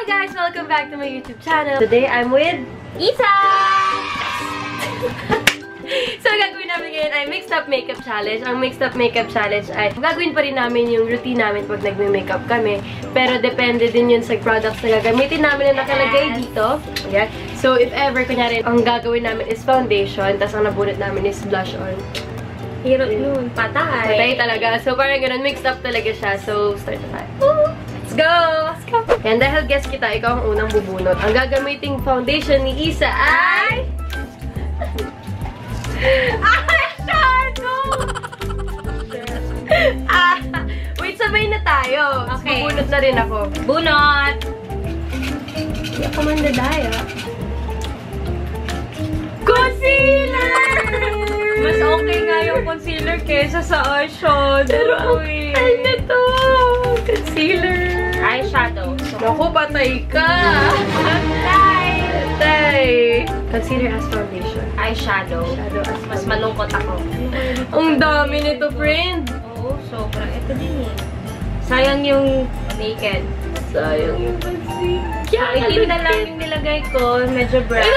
guys! Welcome back to my YouTube channel. Today, I'm with Isa! So, gagawin namin ngayon ay mixed up makeup challenge. Ang mixed up makeup challenge ay gagawin pa rin namin yung routine namin pag nagme-makeup kami. Pero depende din yun sa products na gagamitin namin na nakalagay dito. Ayan. So, if ever, kunyari, ang gagawin namin is foundation, tapos ang nabunot namin is blush on. Hirap nun. Patay. Patay talaga. So, parang ganun, mixed up talaga siya. So, start na tayo. Let's go! Let's go! And dahil guess kita, ikaw ang unang bubunot. Ang gagamiting foundation ni Isa ay... Eyeshadow! Wait, sabay na tayo. Okay. Bubunot na rin ako. Bunot! Hindi ako mandadaya. Concealer! Mas okay nga yung concealer kesa sa eyeshadow. Pero ano to? Concealer. Eyeshadow. Naku, patay ka! Patay! Patay! Concealer as foundation. Eyeshadow. Shadow as Mas foundation. malungkot ako. Ang dami nito, friend! Oo, sobra. Ito din eh. Sayang yung naked. Sayang yung concealer. Itim na lang yung nilagay ko. Medyo brown.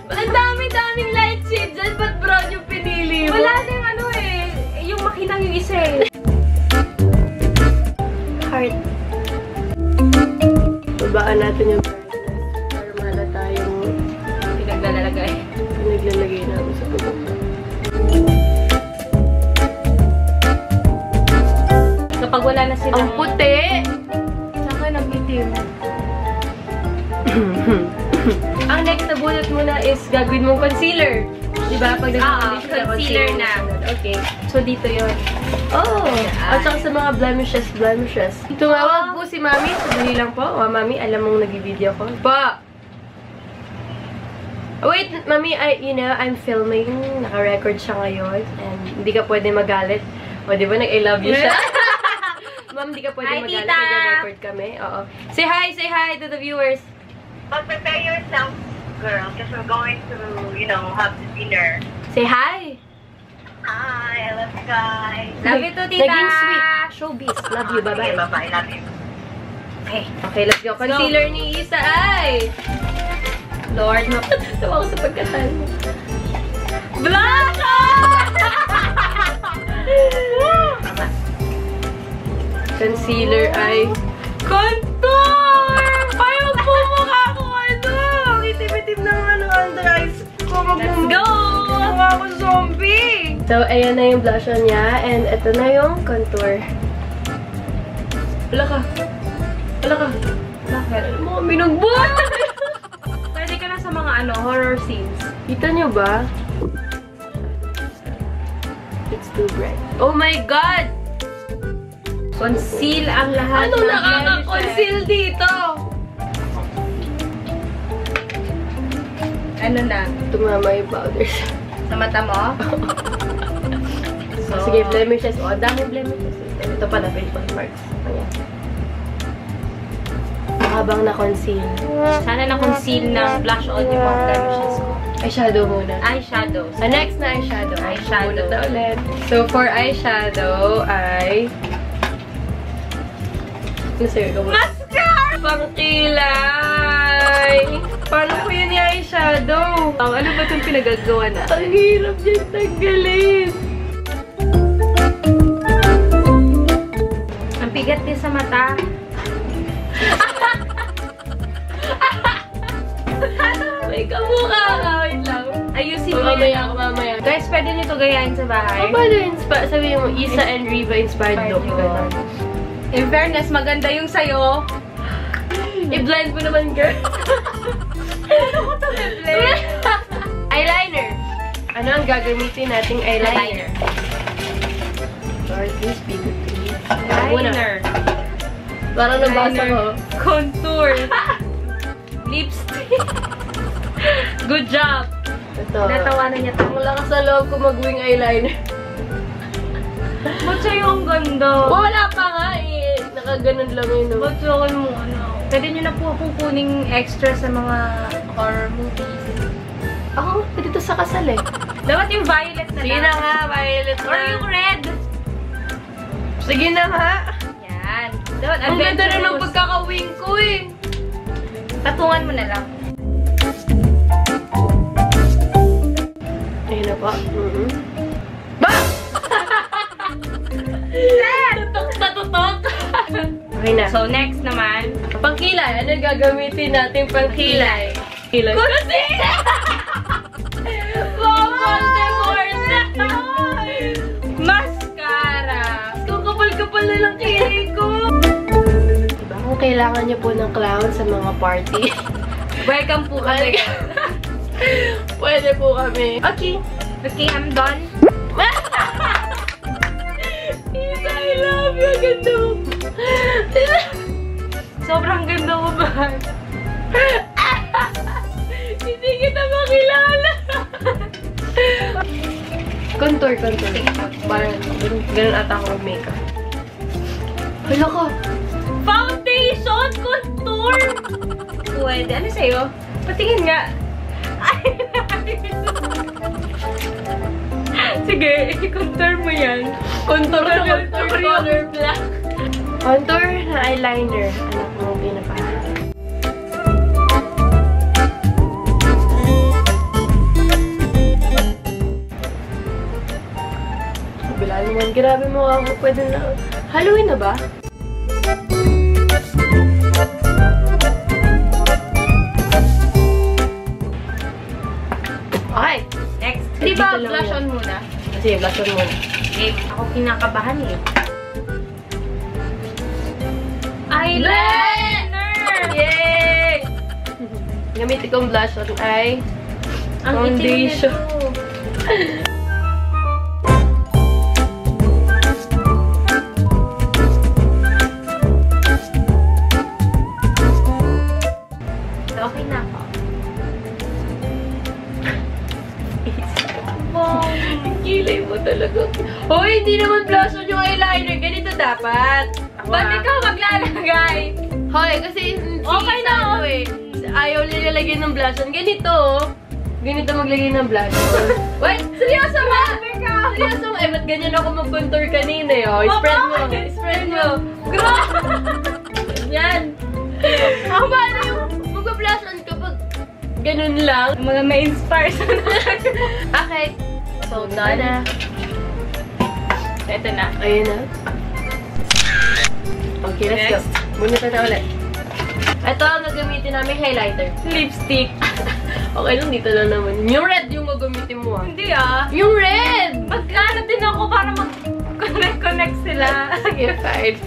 Ang dami-daming light shade dyan. Ba't brown yung pinili mo? Wala din ano eh. Yung makinang yung isa eh. Heart. Babaan natin yung brightness para malata yung Pinaglalagay. pinaglalagay namin sa produkto. Kapag wala na sila. Ang puti! Sa akin ang itim. Ang next na bunot mo na is gagawin mong concealer. Diba? Pag nag-foundation ka, concealer na. Okay. So, dito yun. Oh! At saka sa mga blemishes. Tumawag po si Mami. Sandali lang po. O, Mami, alam mong nag-video ko. Pa! Wait, Mami, I'm filming. Naka-record siya ngayon. And hindi ka pwede magalit. O, di ba? Nag-I love you siya. Ma'am, hindi ka pwede Hi, magalit. tita! Nag-record kami. Oo. Say hi to the viewers. But prepare yourself, girl, because we're going to, have the dinner. Say hi! Hi, I love you guys. Love you too, tita. Naging sweet. Showbiz. Love you. Bye-bye. Okay, bye-bye. Love you. Okay. Okay, let's go. Concealer ni Isa ay... Lord, tawa ko sa pagkatan mo. Blush on! Concealer ay... Contour! Ayaw po mukha ko ano! Ang itim-itim ng under eyes ko. Let's go! Mukha ko zombie! So, ayan na yung blush on niya. And ito na yung contour. Wala ka. Bakit? Mga binugbot! Pwede ka na sa mga horror scenes. Kita nyo ba? It's too bright. Oh my God! Conceal ang lahat Ano ng nakaka-conceal dito? Ano na? Tumama yung powders. Sa mata mo? So, sige, blemishes. O, dami blemishes. Ito pala, pimple marks. Ayan. Habang na-conceal. Sana na-conceal ng blush on yung mga blemishes ko. Eyeshadow muna. Eyeshadows. Next na eyeshadow. Eyeshadow. Bunot na ulit. So, for eyeshadow ay... Ano sa'yo? Gawin. Mascara! Pangkilay! Paano ko yun yung eyeshadow? Ano ba itong pinagagawa na? Ang hirap dyan tanggalin. Ang bigat din sa mata. May kamukha ka. Wait lang. Ayusin mo Mamaya yun. ako, mamaya. Guys, pwede nyo ito gayahin sa bahay. Paano sabihin mo, Isa and Riva inspired look ko. In fairness, maganda yung sayo. I-blend mo naman, girl. Ano ko ito i-blend? Eyeliner. Ano ang gagamitin nating eyeliner? Lord, please be good to me. Eyeliner. Parang nabasa ko. Contour. Lipstick. Good job. Ito. Natawanan niya Ang lakas sa loob ko mag-wing eyeliner. Ba't sa'yo ang ganda? Wala pa nga eh. Nakaganon lang yun. No? Ba't sa'yo mo Pwede nyo na po akong kuning extra sa mga horror movies. Ako, pwede to sa kasal eh. Dapat yung violet na Sige na nga, violet na. Or yung red. Sige na nga. Yan. Dapat Ang ganda na ng adventurous. pagkaka-wing ko Tatungan mo na lang. Ayun na po. Ba! Tutok sa tutok! Okay na. So, next naman. Pangkilay. Ano gagamitin natin pangkilay? Kilay. Kasi! Mascara! Kung kapal-kapal na lang kilay ko. Diba kung kailangan niyo po ng clown sa mga party? Welcome po kami. Pwede po kami. Okay. Okay, I'm done. Isa, I love you. Ganda mo. Sobrang ganda mo ba? Hindi kita makilala. Contour. Parang ganun ata ako mag-makeup. Hala ka. Foundation! Contour! Pwede. Ano sa'yo? Patingin nga. Sige, i-contour mo yan. Contour color black. Contour na eyeliner. Anak mo, pinapa. Bila naman, grabe mo ako. Pwede na. Halloween na ba? Okay. Next. Di ba, Dito lang blush yan. on muna? Sige, blush on muna. Eh, ako kinakabahan eh. Eyeliner! Yay! Gamitin kong blush on ay foundation. Okay na ako. Kilay mo talaga. Hoy, hindi naman blush on yung eyeliner. Ganito dapat. Ba't ikaw maglalagay? Hoy, kasi Okay na, ano eh. Ayaw nilalagay ng blush on. Ganito. Ganito maglagay ng blush on. Wait, seryoso ba? Seryoso ba? Eh, ba't ganyan ako mag-contour kanina eh? Oh, spread mo. Spread mo. Yan. Ang paano yung mag-blush on kapag ganun lang? Mga ma-inspire sa Okay. So, na. Ito na. Ayun na. Okay, let's go. Bunutan na ulit. Ito ang gagamitin namin highlighter. Lipstick. Okay lang, dito lang naman. Yung red yung gagamitin mo ah. Hindi ah. Yung red! Magkano din ako para mag-connect sila. Sige, fine.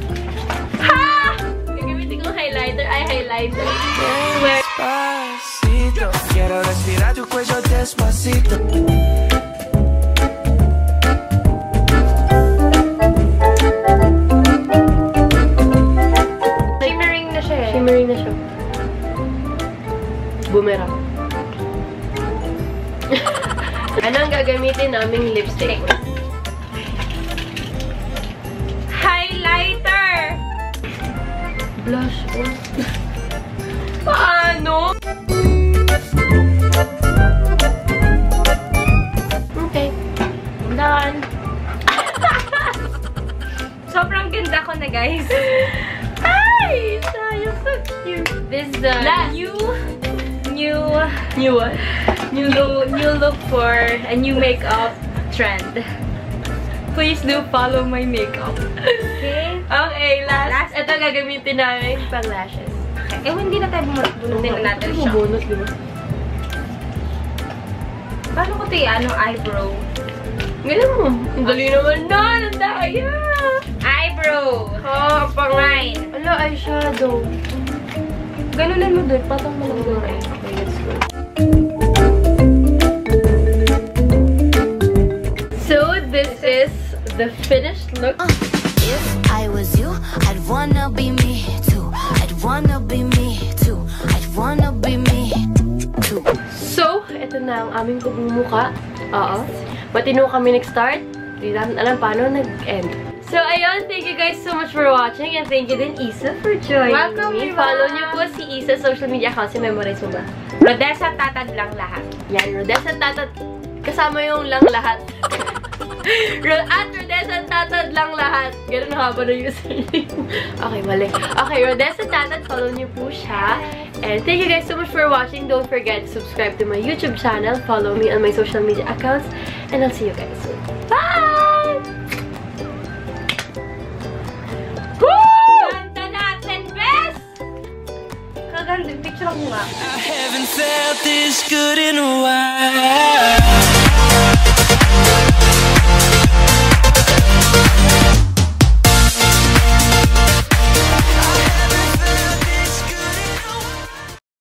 Ha! Gagamitin kong highlighter ay highlighter. Swear. Despacito, quiero respirar tu cuello despacito. Shimmering na siya eh. Shimmering na siya. Boomerang. Ano ang gagamitin naming lipstick? Highlighter! Blush on. Paano? Okay. Done. Sobrang ganda ko na, guys. Ay! Sayang, so cute. This is the New what? New look for a new makeup trend. Please do follow my makeup. Okay? Okay, last. Ito gagamitin namin pang lashes. Eh, hindi na tayo bunutin na natin siya. Bonus, di ba? Paano ko ito ano, eyebrow? Ganun mo. Ang dali naman na. Ang daya. Eyebrow! Oh, Mine. Ala, eyeshadow. Ganunan mo doon. Patang mo lang doon. Okay, let's go. So, this is the finished look. If I was you, I'd wanna be me too. I'd wanna be me too. I'd wanna be me too. So, ito na ang aming pagmumuka. Oo. Matino kami nag-start. Hindi namin alam paano nag-end. So, ayun. Thank you guys so much for watching. And thank you din, Isa, for joining Welcome, me. Iva. Follow niyo po si Isa social media account. Memorize mo ba? Rodessa Tatad lang lahat. Yan, Rodessa Tatat. Kasama yung lang lahat. At Rodessa Tatad lang lahat. Ganun haba na username. Okay, mali. Okay, Rodessa Tatad, follow niyo po siya. And thank you guys so much for watching. Don't forget to subscribe to my YouTube channel. Follow me on my social media accounts. And I'll see you guys soon. Bye! Woo! Ganda natin, best! Kaganda, picture ako nga. I haven't felt this good in a while.